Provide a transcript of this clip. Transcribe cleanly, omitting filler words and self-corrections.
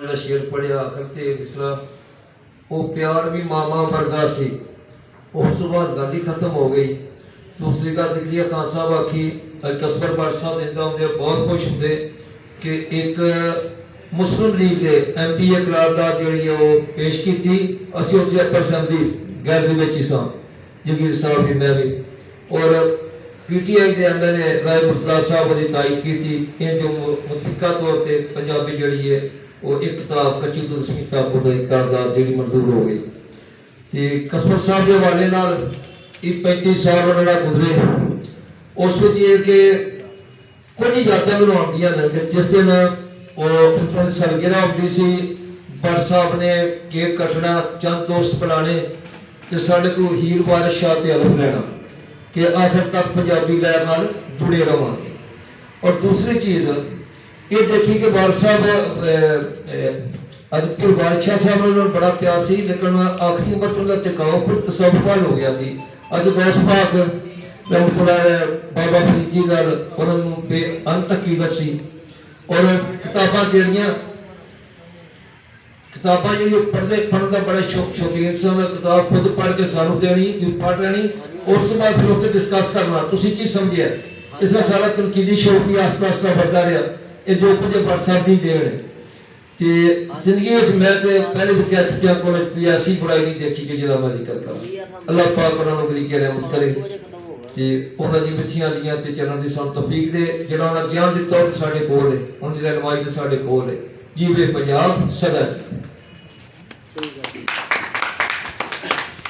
ਜਿਹੜਾ ਸ਼ੇਰ ਪੜਿਆ ਕਰਤੇ ਮਿਸਰਾ ਉਹ ਪਿਆਰ ਵੀ ਮਾਮਾ ਵਰਗਾ ਸੀ। ਉਸ ਤੋਂ ਬਾਅਦ ਗੱਲ ਹੀ ਖਤਮ ਹੋ ਗਈ। दूसरी गल जकरिया खान साहब आखी कस्बर भट्ट साहब इदा होंगे बहुत खुश होंगे कि एक मुस्लिम लीग के MP करारदाद जी पेश की थी। असं उत्थे अपर असैम्बली गैलरी में ही सा जगीर साहब भी मैं भी और PTI के MLA राय मुर्तजा साहब की तारीफ की थी। ये जो मुतफिका तौर पर पंजाबी जी है वो एक किताब कच्ची तस्मीता को करारदाद जी मंजूर हो गई। तो कस्बर साहब के हवाले नाल 35 साल गुजरे उस कि कुछ यादा मैं आदि ने जिस दिन सालगिरह होती सी भट्ट साहब ने केक कटना चंद दोस्त बुलाने तो साढ़े को हीर वारिस शाह ते अलग लेना कि आखिर तक पंजाबी लहर नाल जुड़े रवांगे। और दूसरी चीज़ ये देखी कि वारिस साहब अजपुर बादशाह साहब ने बड़ा प्यार सी लेकिन आखिरी उम्र तो उनका टिकाव कुछ तसव्वुफ हो गया सी। अज गौस पाक थोड़ा बाबा फरीद जी उन्होंने बेअंत अकीदत सी और किताबां जड़ियां पढ़ने का बड़ा शौकीन से उन्हें किताब खुद पढ़ के सानू देनी पढ़ लेनी उस तो बाद फिर उससे डिस्कस करना तुसी की समझिया। इसका सारा तनकीदी शौक भी आस्ता आस्ता बढ़ता रहा। ये जो कुछ भट्ट साहब की देन ते जिंदगी में मैं तो पहले भी कह चुकिया कोई ऐसी बुराई नहीं देखी कि जिहदा मैं जिक्र करा। अल्लाह पाक उन्होंने बड़ी रहमत करे ते उन्हां दी बच्चियां दियां ते चरण दी सन तौफीक दे जिहड़ा उन्हां ज्ञान दित्ता साडे कोल है उन्हां दी रहनुमाई ते साडे कोल है। जीवे पंजाब सदा।